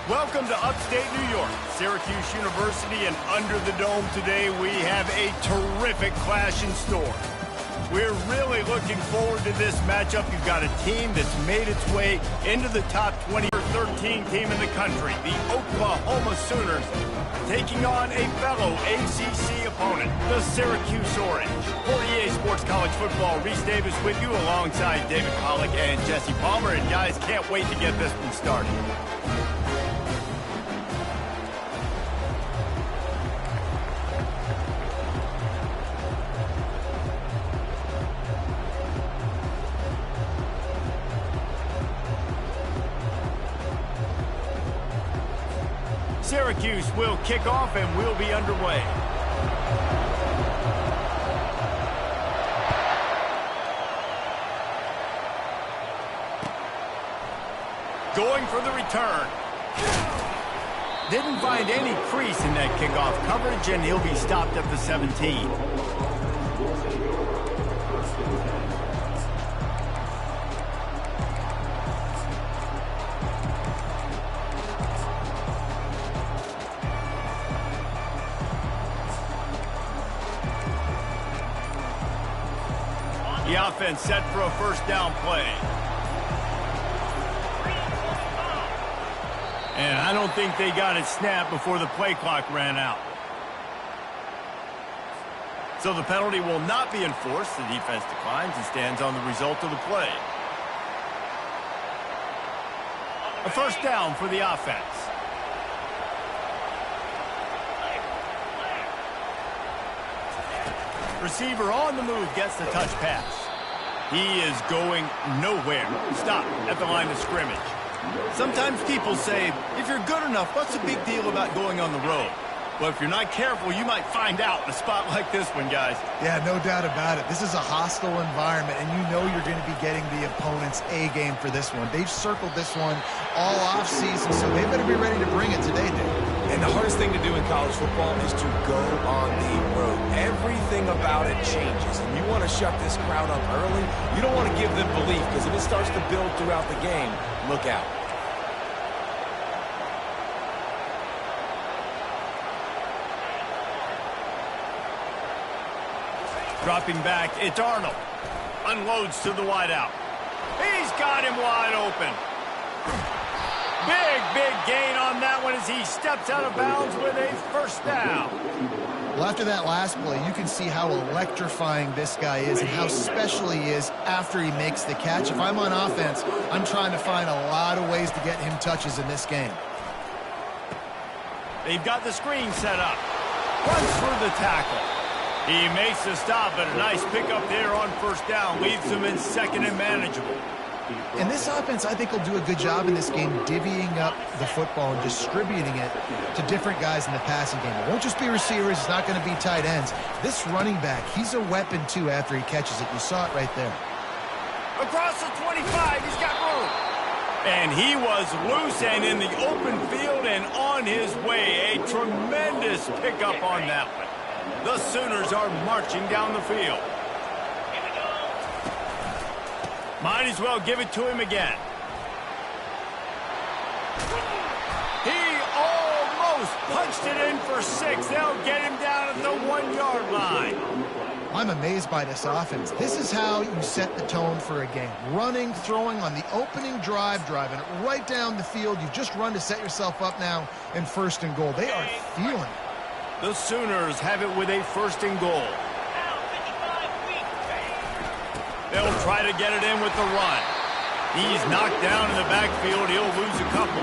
Welcome to upstate New York, Syracuse University, and under the dome today we have a terrific clash in store. We're really looking forward to this matchup. You've got a team that's made its way into the top 20 or 13 team in the country, the Oklahoma Sooners, taking on a fellow ACC opponent, the Syracuse Orange. For EA Sports College Football, Reese Davis with you alongside David Pollack and Jesse Palmer. And guys, can't wait to get this one started. Syracuse will kick off and we'll be underway. Going for the return. Didn't find any crease in that kickoff coverage, and he'll be stopped at the 17. The offense set for a first down play. And I don't think they got it snapped before the play clock ran out. So the penalty will not be enforced. The defense declines and stands on the result of the play. A first down for the offense. Receiver on the move gets the touch pass. He is going nowhere. Stop at the line of scrimmage. Sometimes people say, if you're good enough, what's the big deal about going on the road? Well, if you're not careful, you might find out in a spot like this one, guys. Yeah, no doubt about it. This is a hostile environment, and you know you're going to be getting the opponent's A game for this one. They've circled this one all offseason, so they better be ready to bring it today, Dave. And the hardest thing to do in college football is to go on the road. Everything about it changes, and you want to shut this crowd up early. You don't want to give them belief, because if it starts to build throughout the game, look out. Dropping back, it's Arnold. Unloads to the wideout. He's got him wide open. Big gain on that one as he steps out of bounds with a first down. Well, after that last play, you can see how electrifying this guy is and how special he is after he makes the catch. If I'm on offense, I'm trying to find a lot of ways to get him touches in this game. They've got the screen set up. Runs through the tackle. He makes the stop, but a nice pickup there on first down. Leaves him in second and manageable. And this offense, I think, will do a good job in this game divvying up the football and distributing it to different guys in the passing game. It won't just be receivers. It's not going to be tight ends. This running back, he's a weapon, too, after he catches it. You saw it right there. Across the 25, he's got room. And he was loose and in the open field and on his way. A tremendous pickup on that one. The Sooners are marching down the field. Might as well give it to him again. He almost punched it in for 6. They'll get him down at the 1-yard line. I'm amazed by this offense. This is how you set the tone for a game. Running, throwing on the opening drive, driving it right down the field. You've just run to set yourself up now in first and goal. They are feeling it. The Sooners have it with a first and goal. They'll try to get it in with the run. He's knocked down in the backfield. He'll lose a couple.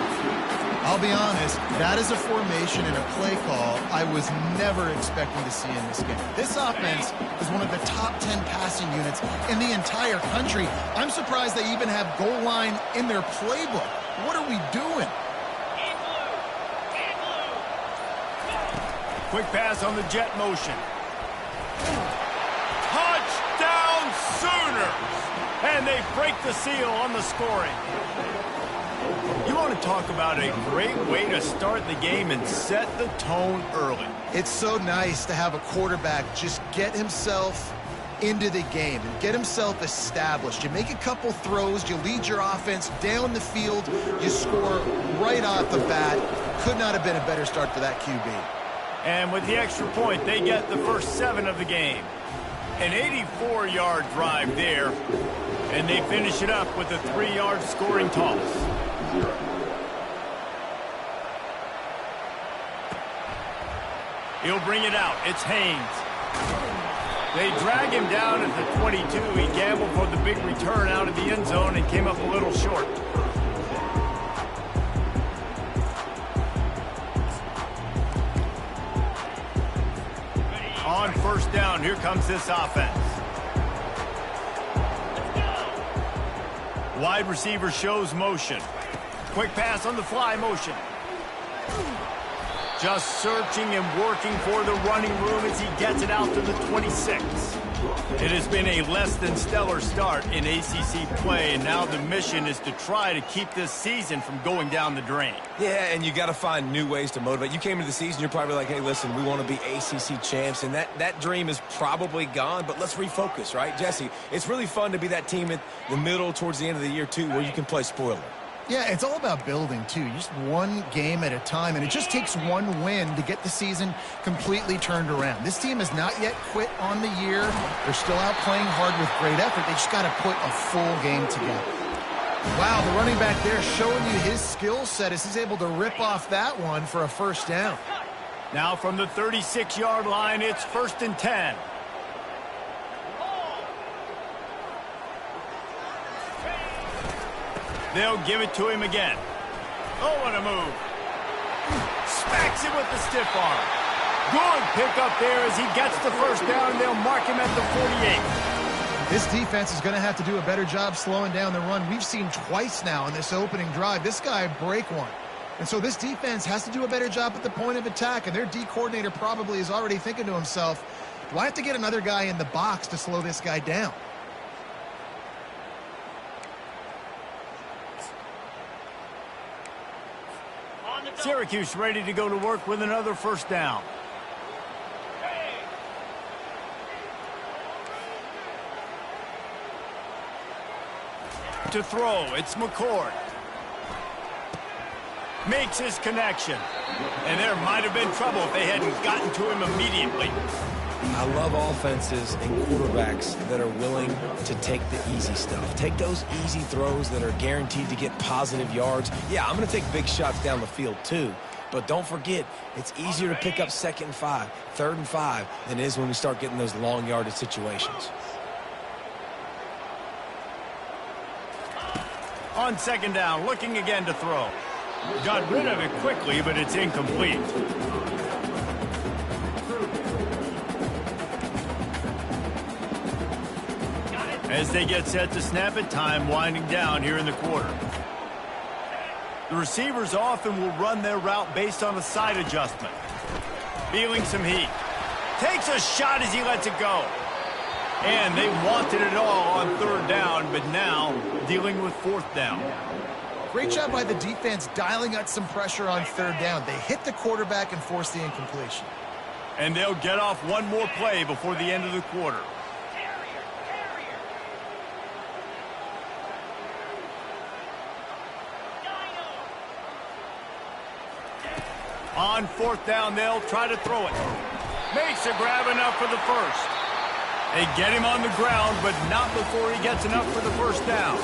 I'll be honest, that is a formation and a play call I was never expecting to see in this game. This offense is one of the top 10 passing units in the entire country. I'm surprised they even have goal line in their playbook. What are we doing? Quick pass on the jet motion. Touchdown Sooners! And they break the seal on the scoring. You want to talk about a great way to start the game and set the tone early. It's so nice to have a quarterback just get himself into the game and get himself established. You make a couple throws, you lead your offense down the field, you score right off the bat. Could not have been a better start for that QB. And with the extra point, they get the first 7 of the game. An 84-yard drive there, and they finish it up with a 3-yard scoring toss. He'll bring it out. It's Haynes. They drag him down at the 22. He gambled for the big return out of the end zone and came up a little short. On first down, here comes this offense. Wide receiver shows motion. Quick pass on the fly motion. Just searching and working for the running room as he gets it out to the 26. It has been a less than stellar start in ACC play, and now the mission is to try to keep this season from going down the drain. Yeah, and you got to find new ways to motivate. You came into the season, you're probably like, hey, listen, we want to be ACC champs, and that dream is probably gone, but let's refocus, right? Jesse, it's really fun to be that team in the middle towards the end of the year, too, where you can play spoiler. Yeah, it's all about building, too. Just one game at a time, and it just takes one win to get the season completely turned around. This team has not yet quit on the year. They're still out playing hard with great effort. They just got to put a full game together. Wow, the running back there showing you his skill set as he's able to rip off that one for a first down. Now from the 36-yard line, it's 1st and 10. They'll give it to him again. Oh, what a move. Smacks him with the stiff arm. Good pickup there as he gets the first down, and they'll mark him at the 48. This defense is going to have to do a better job slowing down the run. We've seen twice now in this opening drive this guy break one. And so this defense has to do a better job at the point of attack, and their D coordinator probably is already thinking to himself, do I have to get another guy in the box to slow this guy down? Syracuse ready to go to work with another first down. To throw, it's McCord. Makes his connection. And there might have been trouble if they hadn't gotten to him immediately. I love offenses and quarterbacks that are willing to take the easy stuff. Take those easy throws that are guaranteed to get positive yards. Yeah, I'm going to take big shots down the field too. But don't forget, it's easier to pick up 2nd and 5, 3rd and 5 than it is when we start getting those long yardage situations. On 2nd down, looking again to throw. Got rid of it quickly, but it's incomplete. As they get set to snap it, time winding down here in the quarter. The receivers often will run their route based on a side adjustment. Feeling some heat. Takes a shot as he lets it go. And they wanted it all on 3rd down, but now dealing with 4th down. Great job by the defense dialing out some pressure on 3rd down. They hit the quarterback and forced the incompletion. And they'll get off one more play before the end of the quarter. On 4th down, they'll try to throw it. Makes a grab enough for the first. They get him on the ground, but not before he gets enough for the first down.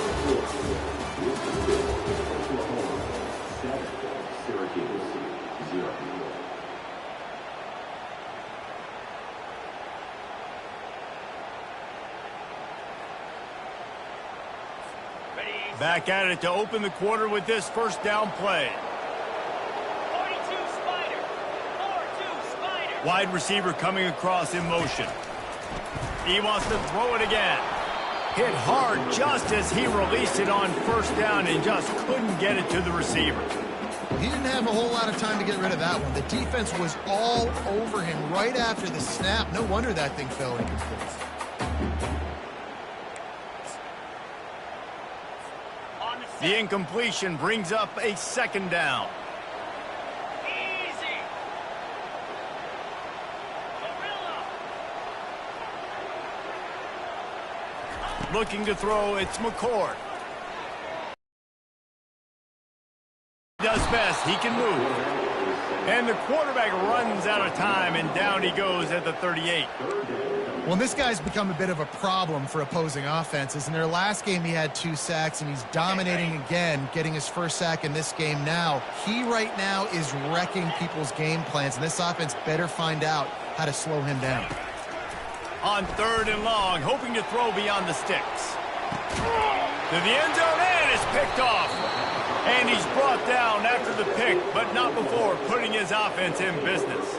Back at it to open the quarter with this first down play. Wide receiver coming across in motion. He wants to throw it again. Hit hard just as he released it on 1st down and just couldn't get it to the receiver. He didn't have a whole lot of time to get rid of that one. The defense was all over him right after the snap. No wonder that thing fell incomplete. The incompletion brings up a 2nd down. Looking to throw, it's McCord. Does best, he can move. And the quarterback runs out of time, and down he goes at the 38. Well, this guy's become a bit of a problem for opposing offenses. In their last game, he had 2 sacks, and he's dominating again, getting his first sack in this game now. He right now is wrecking people's game plans, and this offense better find out how to slow him down. On 3rd and long, hoping to throw beyond the sticks. To the end zone, and it's picked off. And he's brought down after the pick, but not before putting his offense in business.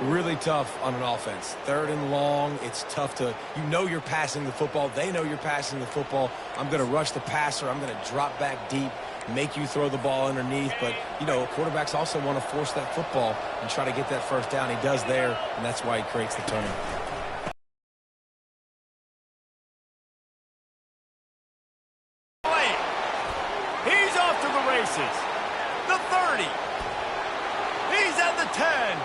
Really tough on an offense. 3rd and long, it's tough to, you know you're passing the football. They know you're passing the football. I'm going to rush the passer. I'm going to drop back deep, make you throw the ball underneath. But, you know, quarterbacks also want to force that football and try to get that first down. He does there, and that's why he creates the turnover. He's off to the races. The 30. He's at the 10.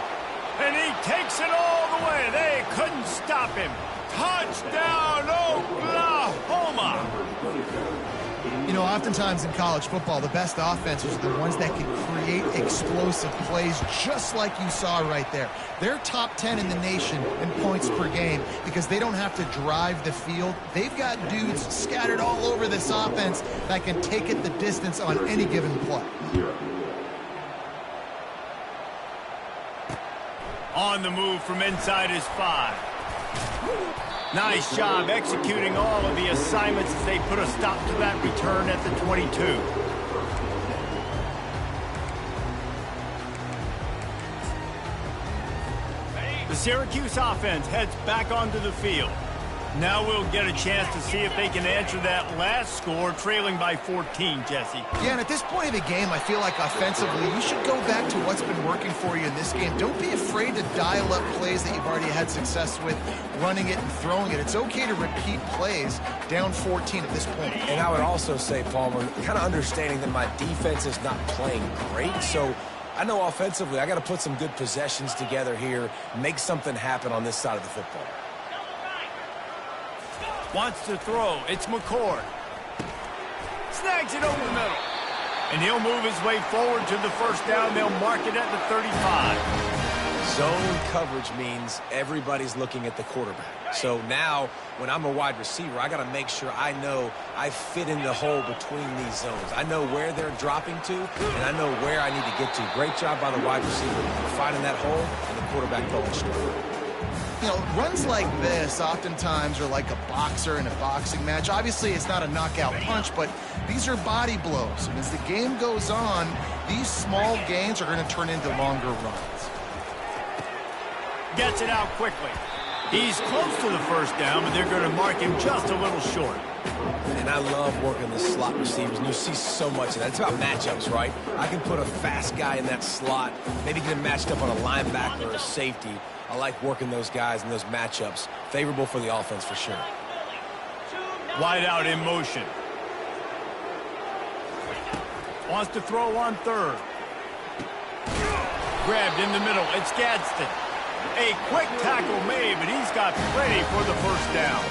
And he takes it all the way. They couldn't stop him. Touchdown, Oklahoma! You know, oftentimes in college football, the best offenses are the ones that can create explosive plays, just like you saw right there. They're top 10 in the nation in points per game because they don't have to drive the field. They've got dudes scattered all over this offense that can take it the distance on any given play. On the move from inside his 5. Nice job executing all of the assignments as they put a stop to that return at the 22. The Syracuse offense heads back onto the field. Now we'll get a chance to see if they can answer that last score, trailing by 14, Jesse. Yeah, and at this point of the game, I feel like offensively, you should go back to what's been working for you in this game. Don't be afraid to dial up plays that you've already had success with, running it and throwing it. It's okay to repeat plays down 14 at this point. And I would also say, Palmer, kind of understanding that my defense is not playing great, so I know offensively I got to put some good possessions together here, make something happen on this side of the football. Wants to throw. It's McCord. Snags it over the middle. And he'll move his way forward to the first down. They'll mark it at the 35. Zone coverage means everybody's looking at the quarterback. So now, when I'm a wide receiver, I got to make sure I know I fit in the hole between these zones. I know where they're dropping to, and I know where I need to get to. Great job by the wide receiver finding that hole and the quarterback going straight. You know, runs like this oftentimes are like a boxer in a boxing match. Obviously, it's not a knockout punch, but these are body blows. And as the game goes on, these small gains are going to turn into longer runs. Gets it out quickly. He's close to the first down, but they're going to mark him just a little short. And I love working the slot receivers, and you see so much of that. It's about matchups, right? I can put a fast guy in that slot, maybe get him matched up on a linebacker or a safety. I like working those guys in those matchups. Favorable for the offense for sure. Wide out in motion. Wants to throw on 3rd. Grabbed in the middle. It's Gadsden. A quick tackle made, but he's got plenty for the first down.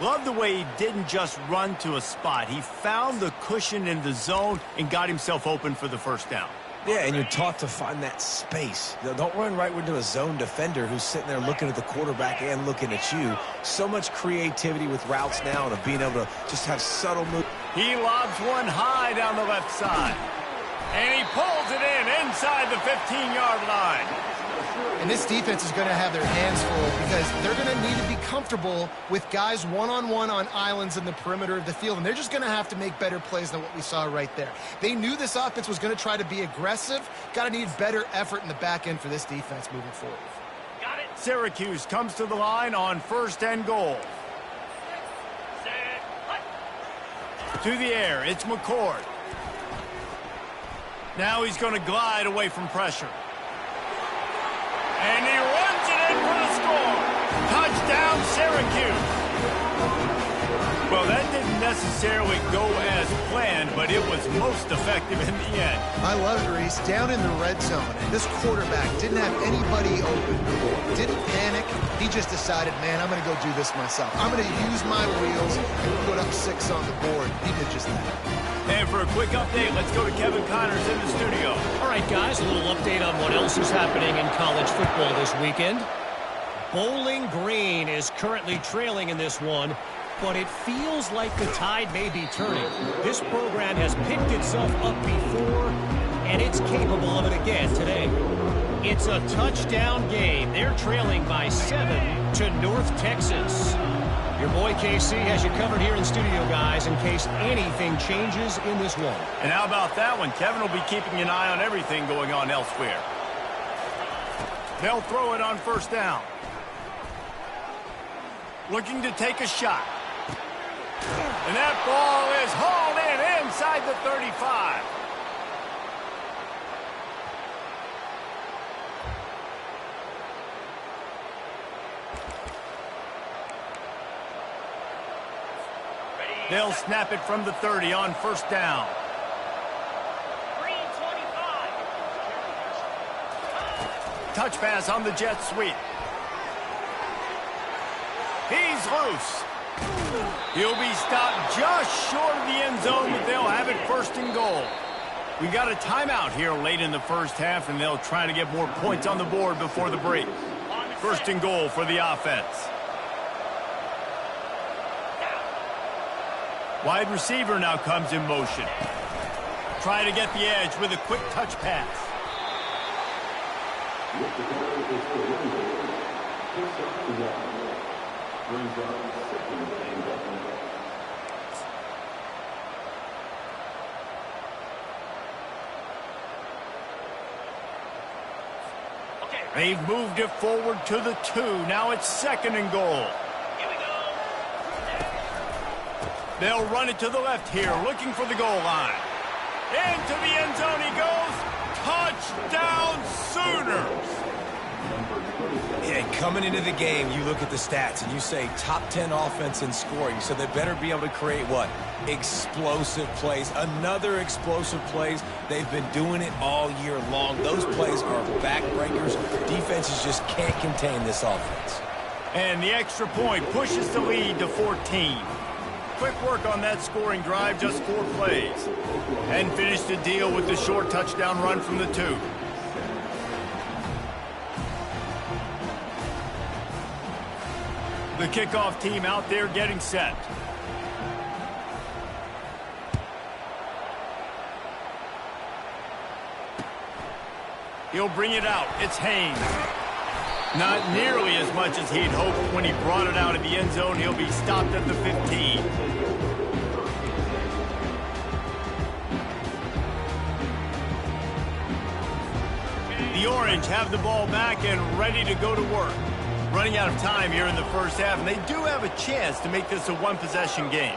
Love the way he didn't just run to a spot. He found the cushion in the zone and got himself open for the first down. Yeah, and you're taught to find that space. Don't run right into a zone defender who's sitting there looking at the quarterback and looking at you. So much creativity with routes now and of being able to just have subtle moves. He lobs one high down the left side. And he pulls it in inside the 15-yard line. And this defense is going to have their hands full because they're going to need to be comfortable with guys one-on-one on islands in the perimeter of the field. And they're just going to have to make better plays than what we saw right there. They knew this offense was going to try to be aggressive. Got to need better effort in the back end for this defense moving forward. Got it. Syracuse comes to the line on 1st and goal. To the air, it's McCord. Now he's going to glide away from pressure. And he runs it in for the score. Touchdown, Syracuse. Well, that didn't necessarily go as planned, but it was most effective in the end. I love it, Reese. Down in the red zone, and this quarterback didn't have anybody open. Didn't panic. He just decided, man, I'm going to go do this myself. I'm going to use my wheels and put up 6 on the board. He did just that. And for a quick update, let's go to Kevin Connors in the studio. All right, guys, a little update on what else is happening in college football this weekend. Bowling Green is currently trailing in this one, but it feels like the tide may be turning. This program has picked itself up before, and it's capable of it again today. It's a touchdown game. They're trailing by 7 to North Texas. Your boy KC has you covered here in studio, guys, in case anything changes in this one. And how about that one? Kevin will be keeping an eye on everything going on elsewhere. They'll throw it on first down. Looking to take a shot. And that ball is hauled in inside the 35. They'll snap it from the 30 on first down. Touch pass on the jet sweep. He's loose. He'll be stopped just short of the end zone, but they'll have it first and goal. We got a timeout here late in the first half, and they'll try to get more points on the board before the break. First and goal for the offense. Wide receiver now comes in motion. Try to get the edge with a quick touch pass. They've moved it forward to the 2. Now it's second and goal. They'll run it to the left here, looking for the goal line. Into the end zone he goes. Touchdown, Sooners! Yeah, coming into the game, you look at the stats and you say top 10 offense in scoring, so they better be able to create what? Explosive plays. Another explosive plays. They've been doing it all year long. Those plays are backbreakers. Defenses just can't contain this offense. And the extra point pushes the lead to 14. Quick work on that scoring drive, just 4 plays. And finished the deal with the short touchdown run from the 2. The kickoff team out there getting set. He'll bring it out. It's Haynes. Not nearly as much as he'd hoped when he brought it out of the end zone. He'll be stopped at the 15. The Orange have the ball back and ready to go to work. Running out of time here in the first half, and they do have a chance to make this a one-possession game.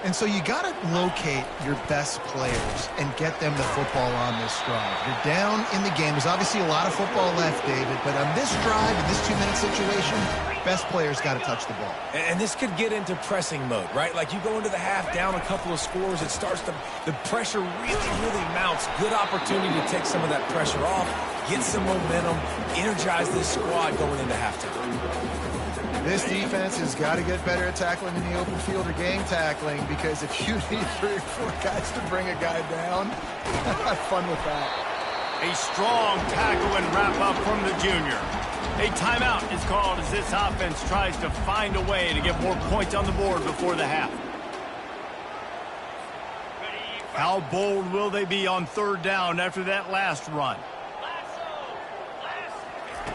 And so you got to locate your best players and get them the football on this drive. You're down in the game. There's obviously a lot of football left, David, but on this drive, in this 2-minute situation, best players got to touch the ball. And this could get into pressing mode, right? Like you go into the half down a couple of scores, it starts to, the pressure really mounts. Good opportunity to take some of that pressure off, get some momentum, energize this squad going into halftime. This defense has got to get better at tackling in the open field or gang tackling, because if you need 3 or 4 guys to bring a guy down, have fun with that. A strong tackle and wrap up from the junior. A timeout is called as this offense tries to find a way to get more points on the board before the half. How bold will they be on third down after that last run?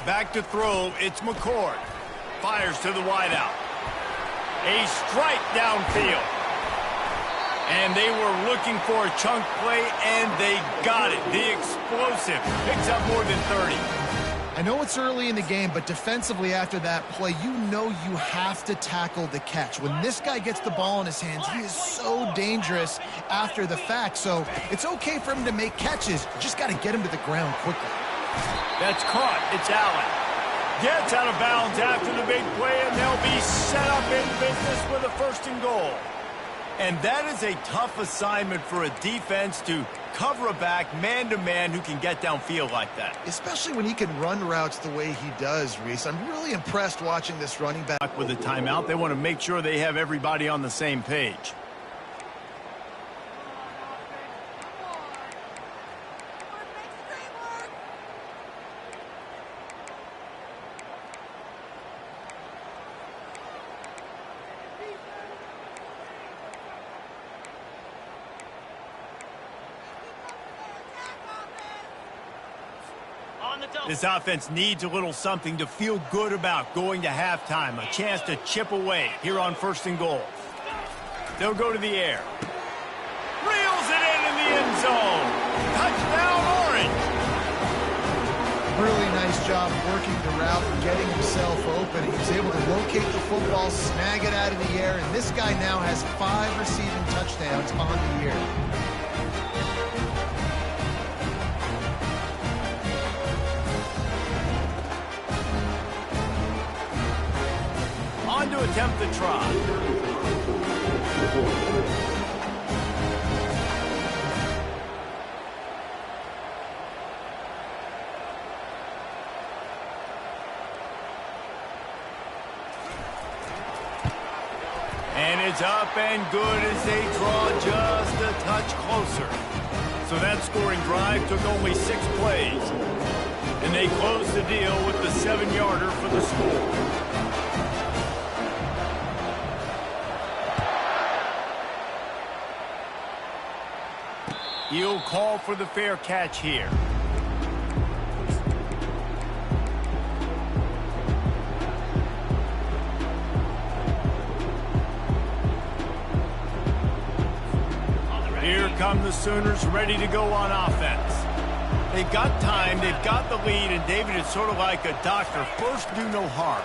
Back to throw, it's McCord. Fires to the wideout. A strike downfield. And they were looking for a chunk play, and they got it. The explosive picks up more than 30. I know it's early in the game, but defensively after that play, you know you have to tackle the catch. When this guy gets the ball in his hands, he is so dangerous after the fact. So it's okay for him to make catches. You just got to get him to the ground quickly. That's caught. It's Allen. Gets out of bounds after the big play, and they'll be set up in business with a first and goal. And that is a tough assignment for a defense to cover a back man-to-man who can get downfield like that. Especially when he can run routes the way he does, Reese. I'm really impressed watching this running back. With a timeout, they want to make sure they have everybody on the same page. This offense needs a little something to feel good about going to halftime. A chance to chip away here on 1st and goal. They'll go to the air. Reels it in the end zone. Touchdown, Orange. Really nice job working the route and getting himself open. He was able to locate the football, snag it out of the air, and this guy now has 5 receiving touchdowns on the year. On to attempt the try. And it's up and good as they draw just a touch closer. So that scoring drive took only 6 plays. And they closed the deal with the 7-yarder for the score. He'll call for the fair catch here. Here come the Sooners ready to go on offense. They've got time, they've got the lead, and David, it's sort of like a doctor. First, do no harm.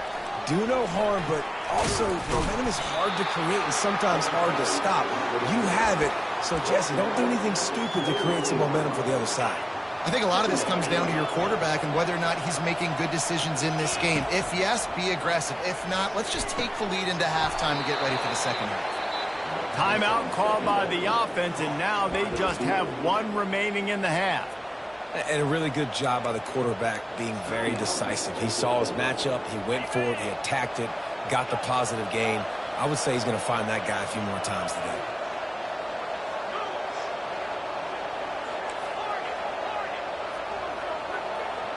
Do no harm, but also momentum is hard to create and sometimes hard to stop. You have it. So, Jesse, don't do anything stupid to create some momentum for the other side. I think a lot of this comes down to your quarterback and whether or not he's making good decisions in this game. If yes, be aggressive. If not, let's just take the lead into halftime and get ready for the second half. Timeout called by the offense, and now they just have 1 remaining in the half. And a really good job by the quarterback being very decisive. He saw his matchup, he went for it, he attacked it, got the positive gain. I would say he's going to find that guy a few more times today.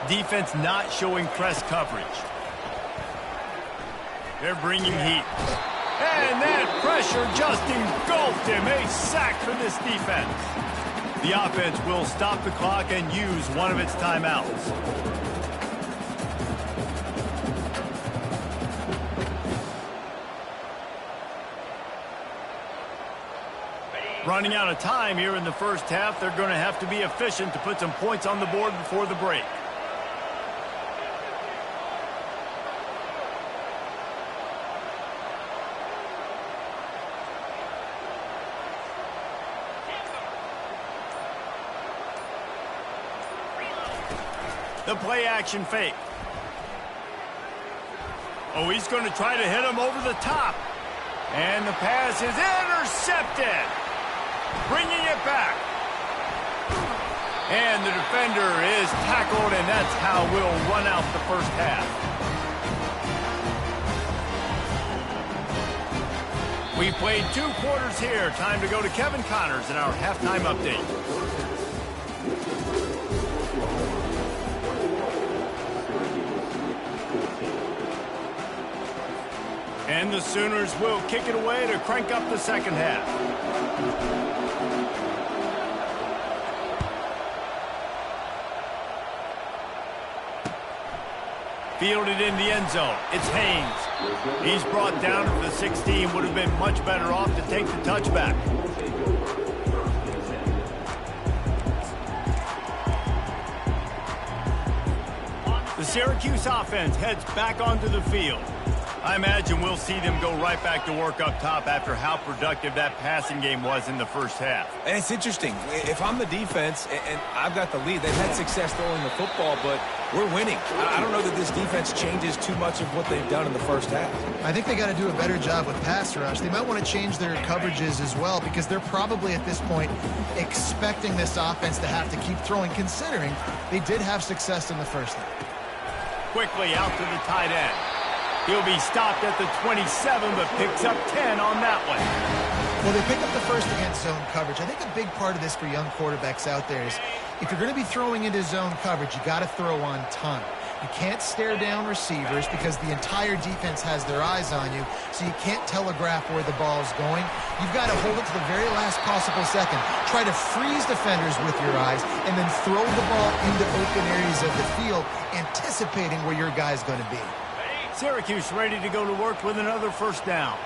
Defense not showing press coverage. They're bringing heat. And that pressure just engulfed him. A sack for this defense. The offense will stop the clock and use one of its timeouts. Running out of time here in the first half. They're going to have to be efficient to put some points on the board before the break. The play action fake. Oh, he's going to try to hit him over the top. And the pass is intercepted. Bringing it back. And the defender is tackled, and that's how we'll run out the first half. We played 2 quarters here. Time to go to Kevin Connors in our halftime update. And the Sooners will kick it away to crank up the second half. Fielded in the end zone. It's Haynes. He's brought down to the 16. Would have been much better off to take the touchback. The Syracuse offense heads back onto the field. I imagine we'll see them go right back to work up top after how productive that passing game was in the first half. And it's interesting. If I'm the defense and I've got the lead, they've had success throwing the football, but we're winning. I don't know that this defense changes too much of what they've done in the first half. I think they got to do a better job with pass rush. They might want to change their coverages as well because they're probably at this point expecting this offense to have to keep throwing, considering they did have success in the first half. Quickly out to the tight end. He'll be stopped at the 27, but picks up 10 on that one. Well, they pick up the first against zone coverage. I think a big part of this for young quarterbacks out there is if you're going to be throwing into zone coverage, you got to throw on time. You can't stare down receivers because the entire defense has their eyes on you, so you can't telegraph where the ball is going. You've got to hold it to the very last possible second. Try to freeze defenders with your eyes, and then throw the ball into open areas of the field, anticipating where your guy's going to be. Syracuse ready to go to work with another first down.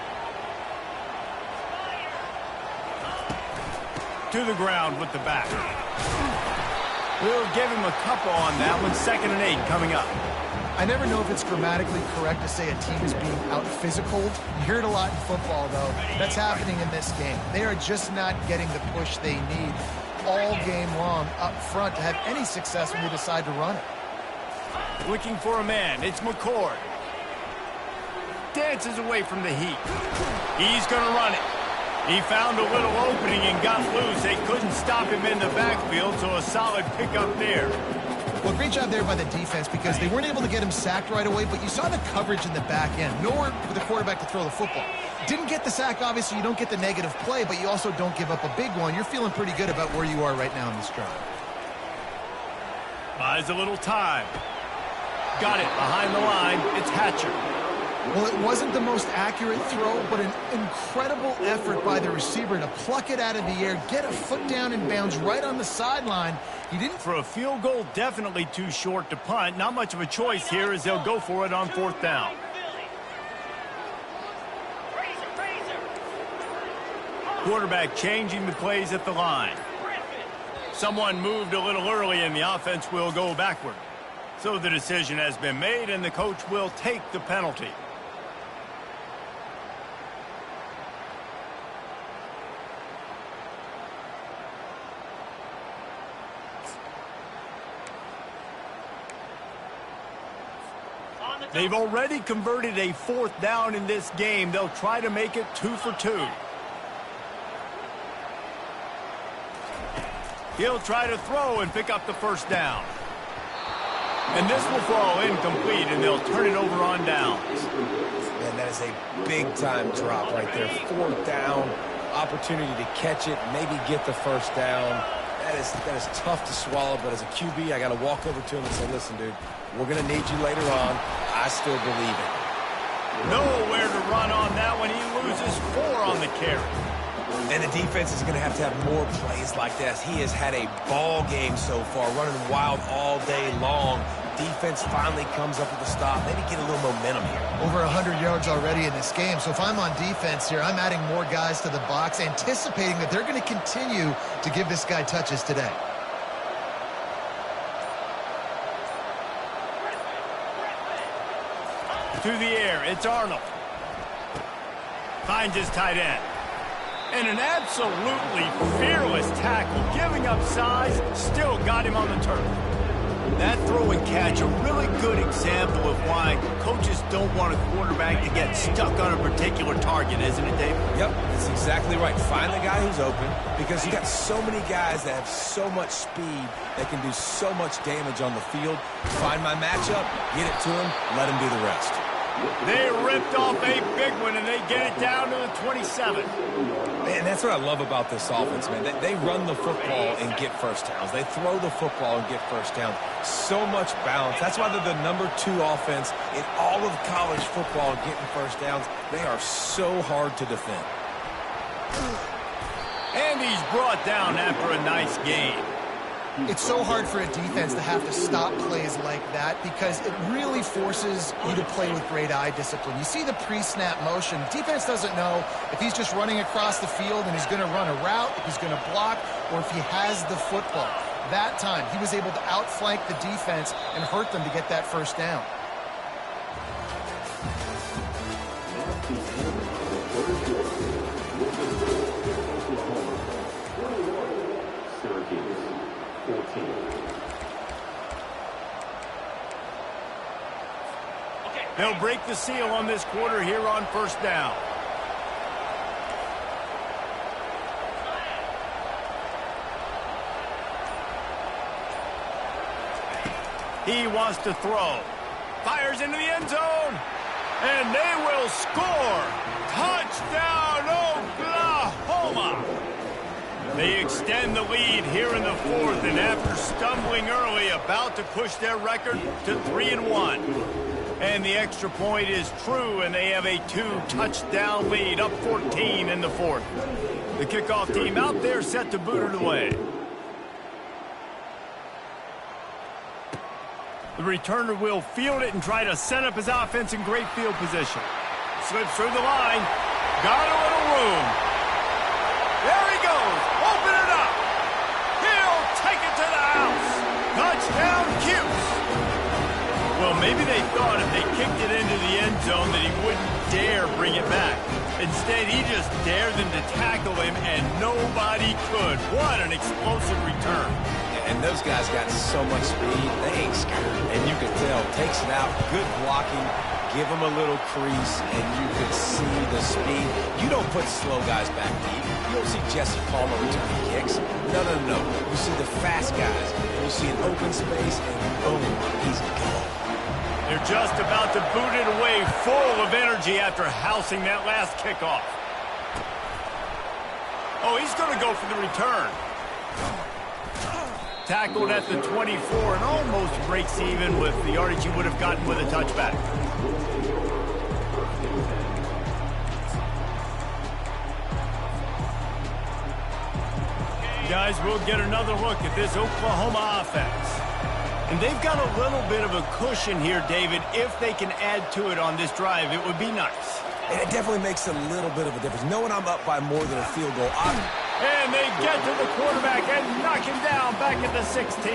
To the ground with the back. We'll give him a couple on that one. 2nd and 8 coming up. I never know if it's grammatically correct to say a team is being out-physical. You hear it a lot in football, though. That's happening in this game. They are just not getting the push they need all game long up front to have any success when they decide to run it. Looking for a man. It's McCord. Dances away from the heat. He's going to run it. He found a little opening and got loose. They couldn't stop him in the backfield, so a solid pickup there. Well, great job there by the defense because they weren't able to get him sacked right away, but you saw the coverage in the back end. Nowhere for the quarterback to throw the football. Didn't get the sack, obviously. You don't get the negative play, but you also don't give up a big one. You're feeling pretty good about where you are right now in this drive. Buys a little time. Got it behind the line. It's Hatcher. Well, it wasn't the most accurate throw, but an incredible effort by the receiver to pluck it out of the air, get a foot down in bounds right on the sideline. He didn't. For a field goal, definitely too short to punt. Not much of a choice here as they'll go for it on 4th down. Quarterback changing the plays at the line. Someone moved a little early and the offense will go backward. So the decision has been made and the coach will take the penalty. They've already converted a 4th down in this game. They'll try to make it 2 for 2. He'll try to throw and pick up the first down. And this will fall incomplete, and they'll turn it over on downs. Man, that is a big-time drop right there. 4th down, opportunity to catch it, maybe get the first down. That is tough to swallow, but as a QB, I got to walk over to him and say, listen, dude, we're going to need you later on. I still believe it. Nowhere to run on that one. He loses 4 on the carry. And the defense is going to have more plays like this. He has had a ball game so far, running wild all day long. Defense finally comes up with a stop. Maybe get a little momentum here. Over 100 yards already in this game. So if I'm on defense here, I'm adding more guys to the box, anticipating that they're going to continue to give this guy touches today. To the air, it's Arnold. Finds his tight end. And an absolutely fearless tackle, giving up size, still got him on the turf. That throw and catch, a really good example of why coaches don't want a quarterback to get stuck on a particular target, isn't it, David? Yep, that's exactly right. Find the guy who's open, because you got so many guys that have so much speed that can do so much damage on the field. Find my matchup, get it to him, let him do the rest. They ripped off a big one, and they get it down to the 27. Man, that's what I love about this offense, man. They run the football and get first downs. They throw the football and get first downs. So much balance. That's why they're the #2 offense in all of college football getting first downs. They are so hard to defend. And he's brought down after a nice game. It's so hard for a defense to have to stop plays like that because it really forces you to play with great eye discipline. You see the pre-snap motion. Defense doesn't know if he's just running across the field and he's going to run a route, if he's going to block, or if he has the football. That time, he was able to outflank the defense and hurt them to get that first down. They'll break the seal on this quarter here on first down. He wants to throw. Fires into the end zone. And they will score. Touchdown, Oklahoma. They extend the lead here in the fourth, and after stumbling early, about to push their record to 3-1. And the extra point is true, and they have a 2-touchdown lead, up 14 in the fourth. The kickoff team out there set to boot it away. The returner will field it and try to set up his offense in great field position. Slips through the line. Got a little room. There he goes. Open it up. He'll take it to the house. Touchdown, Cuse. Well, maybe they thought if they kicked it into the end zone that he wouldn't dare bring it back. Instead, he just dared them to tackle him, and nobody could. What an explosive return. And those guys got so much speed, they ain't scared. And you can tell, takes it out, good blocking, give them a little crease, and you could see the speed. You don't put slow guys back deep. You don't see Jesse Palmer returning kicks. No. You see the fast guys. You see an open space, and boom, he's gone. They're just about to boot it away, full of energy after housing that last kickoff. Oh, he's going to go for the return. Tackled at the 24 and almost breaks even with the yardage he would have gotten with a touchback. Guys, we'll get another look at this Oklahoma offense. And they've got a little bit of a cushion here, David. If they can add to it on this drive, it would be nice. And it definitely makes a little bit of a difference. Knowing I'm up by more than a field goal, and they get to the quarterback and knock him down back at the 16.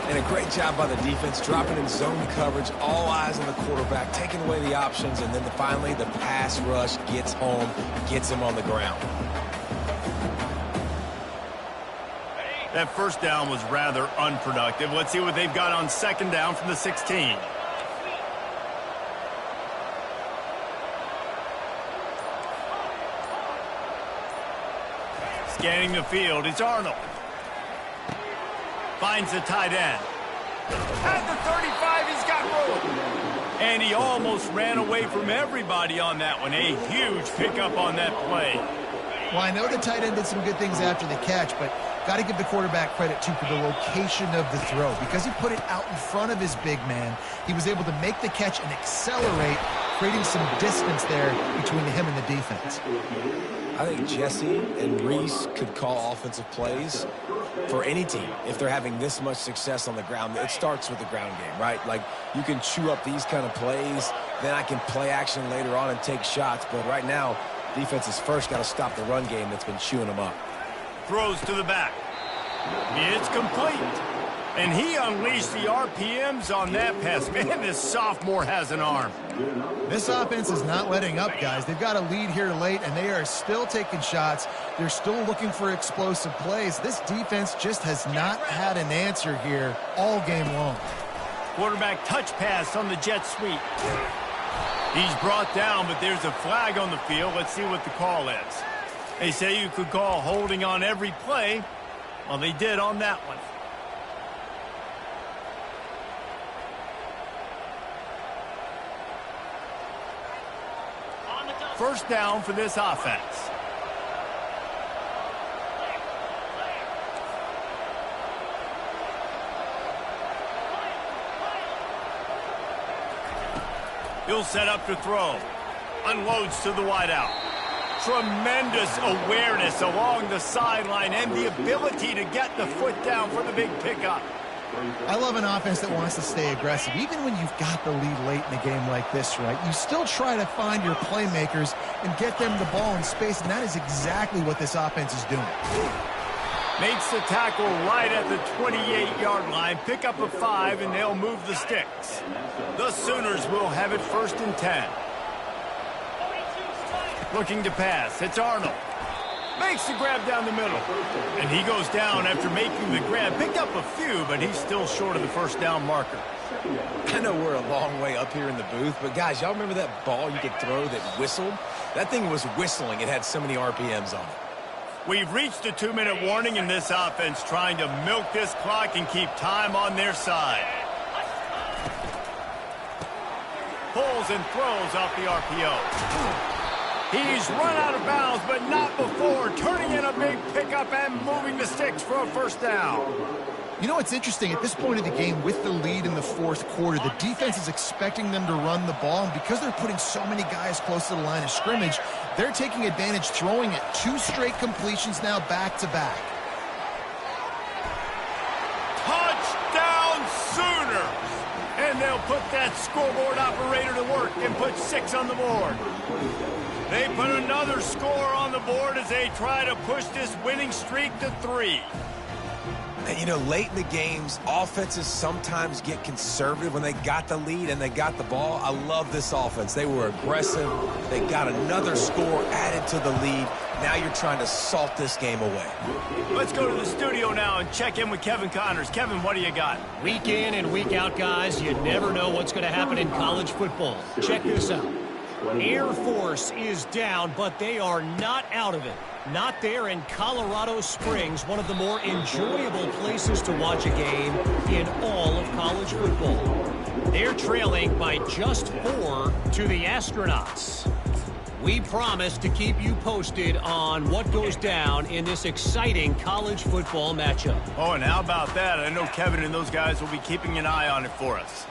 And a great job by the defense, dropping in zone coverage, all eyes on the quarterback, taking away the options, and then finally the pass rush gets home, gets him on the ground. That first down was rather unproductive. Let's see what they've got on second down from the 16. Scanning the field, it's Arnold. Finds the tight end. At the 35, he's got room. And he almost ran away from everybody on that one. A huge pickup on that play. Well, I know the tight end did some good things after the catch, but got to give the quarterback credit, too, for the location of the throw. Because he put it out in front of his big man, he was able to make the catch and accelerate, creating some distance there between him and the defense. I think Jesse and Reese could call offensive plays for any team if they're having this much success on the ground. It starts with the ground game, right? Like, you can chew up these kind of plays, then I can play action later on and take shots. But right now, defense has first got to stop the run game that's been chewing them up. Throws to the back. It's complete. And he unleashed the RPMs on that pass. Man, this sophomore has an arm. This offense is not letting up, guys. They've got a lead here late, and they are still taking shots. They're still looking for explosive plays. This defense just has not had an answer here all game long. Quarterback touch pass on the jet sweep. He's brought down, but there's a flag on the field. Let's see what the call is. They say you could call holding on every play. Well, they did on that one. First down for this offense. He'll set up to throw. Unloads to the wideout. Tremendous awareness along the sideline and the ability to get the foot down for the big pickup. I love an offense that wants to stay aggressive. Even when you've got the lead late in a game like this, right, you still try to find your playmakers and get them the ball in space, and that is exactly what this offense is doing. Makes the tackle right at the 28-yard line. Pick up a 5, and they'll move the sticks. The Sooners will have it 1st and 10. Looking to pass. It's Arnold. Makes the grab down the middle. And he goes down after making the grab. Picked up a few, but he's still short of the first down marker. I know we're a long way up here in the booth, but guys, y'all remember that ball you could throw that whistled? That thing was whistling. It had so many RPMs on it. We've reached a 2-minute warning in this offense, trying to milk this clock and keep time on their side. Pulls and throws off the RPO. He's run out of bounds, but not before, turning in a big pickup and moving the sticks for a first down. You know what's interesting? At this point of the game, with the lead in the fourth quarter, the defense is expecting them to run the ball, and because they're putting so many guys close to the line of scrimmage, they're taking advantage, throwing it 2 straight completions now back-to-back. Touchdown Sooners! And they'll put that scoreboard operator to work and put 6 on the board. They put another score on the board as they try to push this winning streak to 3. And, you know, late in the games, offenses sometimes get conservative when they got the lead and they got the ball. I love this offense. They were aggressive. They got another score added to the lead. Now you're trying to salt this game away. Let's go to the studio now and check in with Kevin Connors. Kevin, what do you got? Week in and week out, guys, you never know what's going to happen in college football. Check this out. Air Force is down, but they are not out of it. Not there in Colorado Springs, one of the more enjoyable places to watch a game in all of college football. They're trailing by just 4 to the Astronauts. We promise to keep you posted on what goes down in this exciting college football matchup. Oh, and how about that? I know Kevin and those guys will be keeping an eye on it for us.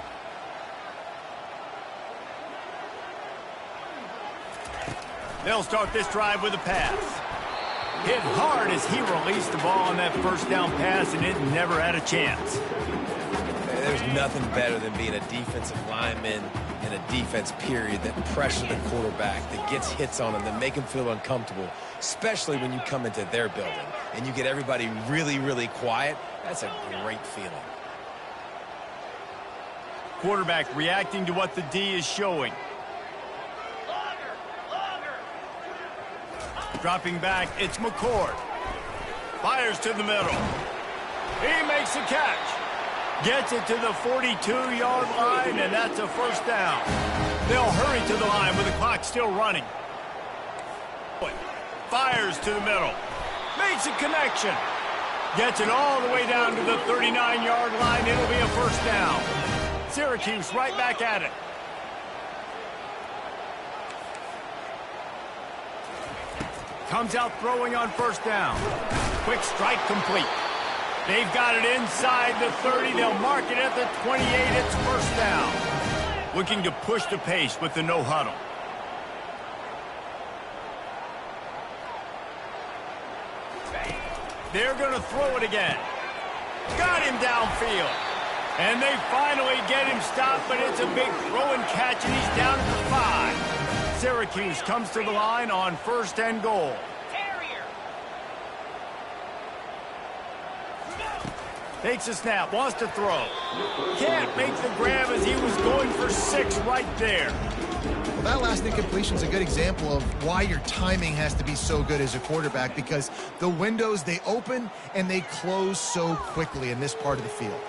They'll start this drive with a pass. Hit hard as he released the ball on that first down pass, and it never had a chance. There's nothing better than being a defensive lineman in a defense period that pressure the quarterback, that gets hits on him, that make him feel uncomfortable, especially when you come into their building and you get everybody really, really quiet. That's a great feeling. Quarterback reacting to what the D is showing. Dropping back, it's McCord. Fires to the middle. He makes a catch. Gets it to the 42-yard line, and that's a first down. They'll hurry to the line with the clock still running. Fires to the middle. Makes a connection. Gets it all the way down to the 39-yard line. It'll be a first down. Syracuse right back at it. Comes out throwing on first down. Quick strike complete. They've got it inside the 30. They'll mark it at the 28. It's first down. Looking to push the pace with the no huddle. They're going to throw it again. Got him downfield. And they finally get him stopped, but it's a big throw and catch, and he's down at the 5. Syracuse comes to the line on first and goal. Takes a snap, wants to throw. Can't make the grab as he was going for 6 right there. Well, that last incompletion is a good example of why your timing has to be so good as a quarterback, because the windows, they open and they close so quickly in this part of the field.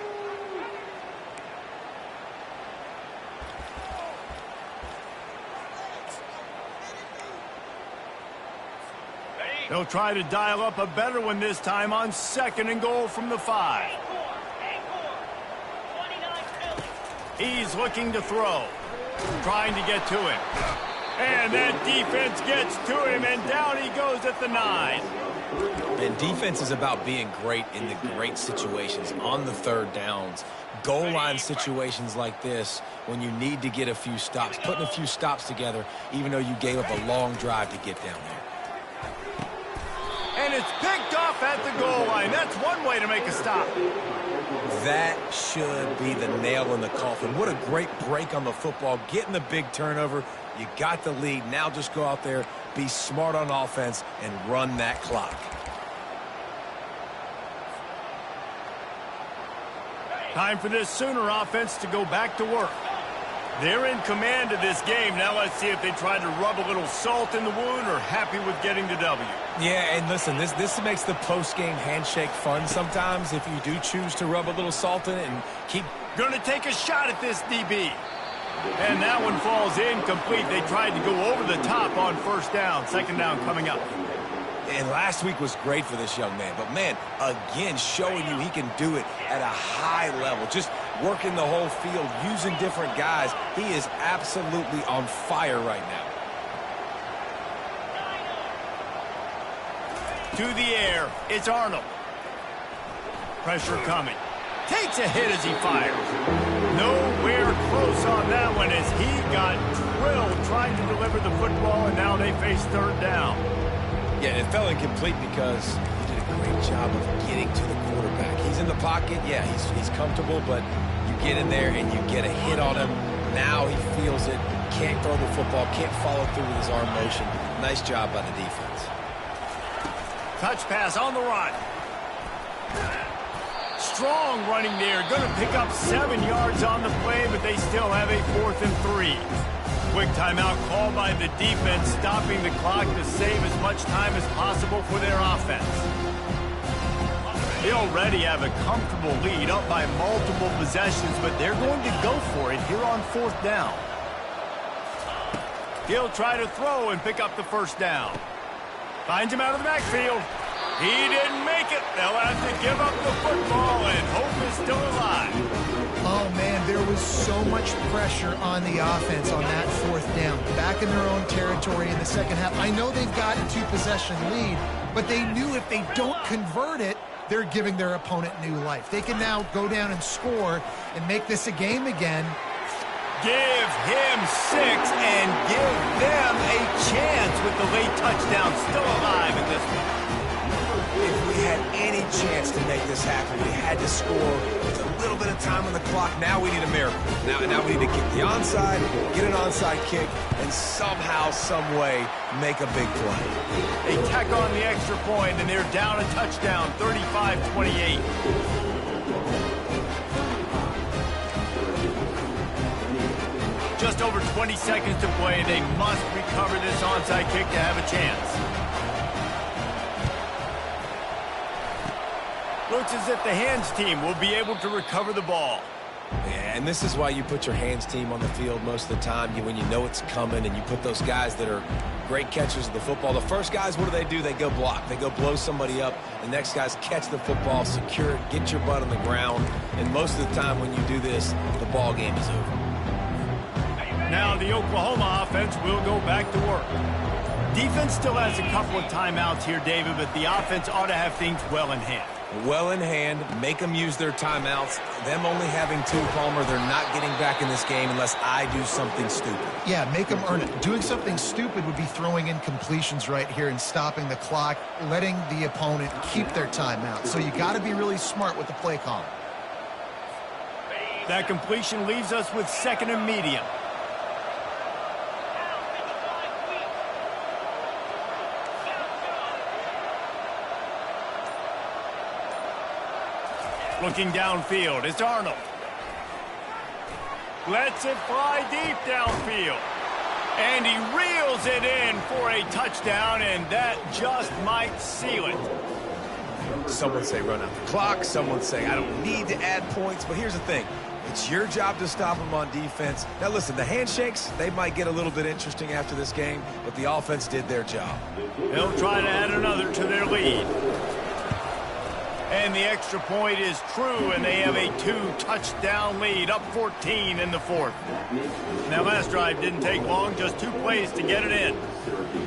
They'll try to dial up a better one this time on second and goal from the 5. He's looking to throw. Trying to get to him. And that defense gets to him, and down he goes at the 9. And defense is about being great in the great situations, on the third downs. Goal line situations like this, when you need to get a few stops, putting a few stops together, even though you gave up a long drive to get down there. And it's picked off at the goal line. That's one way to make a stop. That should be the nail in the coffin. What a great break on the football. Getting the big turnover. You got the lead. Now just go out there, be smart on offense, and run that clock. Time for this Sooner offense to go back to work. They're in command of this game. Now let's see if they try to rub a little salt in the wound or happy with getting the W. Yeah, and listen, this makes the post-game handshake fun sometimes if you do choose to rub a little salt in it and keep Gonna take a shot at this DB. And that one falls incomplete. They tried to go over the top on first down. Second down coming up. And last week was great for this young man. But, man, again, showing you he can do it at a high level. Just working the whole field, using different guys. He is absolutely on fire right now. To the air, it's Arnold. Pressure coming. Takes a hit as he fires. Nowhere close on that one as he got drilled trying to deliver the football, and now they face third down. Yeah, and it fell incomplete because he did a great job of getting to the quarterback. He's in the pocket. Yeah, he's comfortable, but you get in there and you get a hit on him. Now he feels it. Can't throw the football. Can't follow through with his arm motion. Nice job by the defense. Touch pass on the run. Strong running there. Going to pick up 7 yards on the play, but they still have a 4th and 3. Quick timeout called by the defense, stopping the clock to save as much time as possible for their offense. They already have a comfortable lead, up by multiple possessions, but they're going to go for it here on 4th down. He'll try to throw and pick up the first down. Finds him out of the backfield. He didn't make it. They'll have to give up the football, and hope is still alive. Oh, man, there was so much pressure on the offense on that 4th down. Back in their own territory in the second half. I know they've got a 2-possession lead, but they knew if they don't convert it, they're giving their opponent new life. They can now go down and score and make this a game again. Give him 6 and give them a chance with the late touchdown still alive in this one. If we had any chance to make this happen, we had to score with a little bit of time on the clock. Now we need a miracle. Now we need to kick the onside, get an onside kick, and somehow, some way, make a big play. They tack on the extra point, and they're down a touchdown, 35-28. Just over 20 seconds to play. They must recover this onside kick to have a chance. Looks as if the hands team will be able to recover the ball. Yeah, and this is why you put your hands team on the field most of the time. When you know it's coming and you put those guys that are great catchers of the football. The first guys, what do? They go block. They go blow somebody up. The next guys catch the football, secure it, get your butt on the ground. And most of the time when you do this, the ball game is over. Now the Oklahoma offense will go back to work. Defense still has a couple of timeouts here, David, but the offense ought to have things well in hand. Well in hand, make them use their timeouts. Them only having 2, Palmer, they're not getting back in this game unless I do something stupid. Yeah, make them earn it. Doing something stupid would be throwing in completions right here and stopping the clock, letting the opponent keep their timeout. So you got to be really smart with the play call. That completion leaves us with 2nd and medium. Looking downfield, it's Arnold. Lets it fly deep downfield. And he reels it in for a touchdown, and that just might seal it. Some would say run out the clock. Some would say I don't need to add points. But here's the thing. It's your job to stop them on defense. Now, listen, the handshakes, they might get a little bit interesting after this game, but the offense did their job. They'll try to add another to their lead. And the extra point is true, and they have a 2-touchdown lead, up 14 in the 4th. Now, last drive didn't take long, just 2 plays to get it in.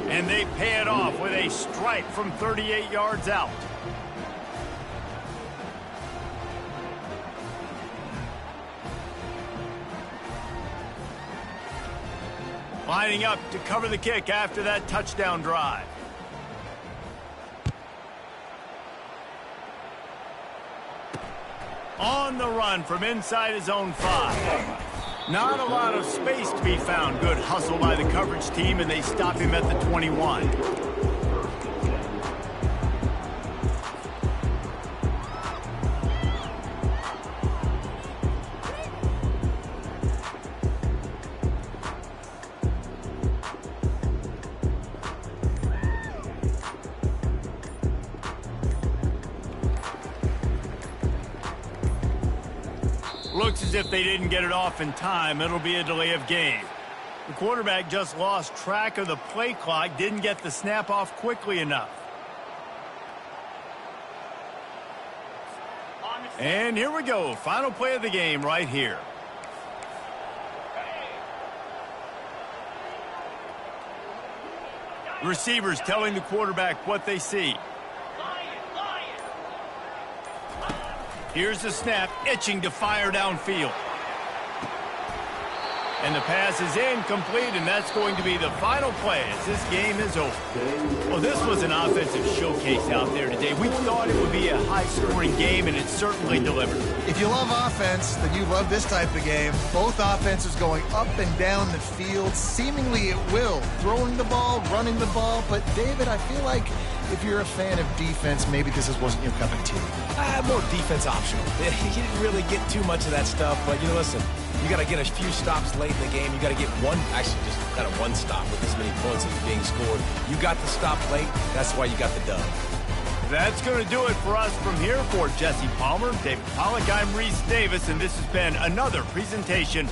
And they pay it off with a strike from 38 yards out. Lining up to cover the kick after that touchdown drive. On the run from inside his own 5. Not a lot of space to be found. Good hustle by the coverage team, and they stop him at the 21. Looks as if they didn't get it off in time. It'll be a delay of game. The quarterback just lost track of the play clock, didn't get the snap off quickly enough. And here we go. Final play of the game right here. Receivers telling the quarterback what they see. Here's the snap, itching to fire downfield. And the pass is incomplete, and that's going to be the final play as this game is over. Well, this was an offensive showcase out there today. We thought it would be a high-scoring game, and it certainly delivered. If you love offense, then you love this type of game. Both offenses going up and down the field, seemingly at will. Throwing the ball, running the ball. But, David, I feel like if you're a fan of defense, maybe this wasn't your cup of tea. More defense optional. You didn't really get too much of that stuff, but, listen, you got to get a few stops late in the game. You got to get one stop with this many points that are being scored. You got the stop late. That's why you got the dub. That's going to do it for us from here. For Jesse Palmer, David Pollack, I'm Reese Davis, and this has been another presentation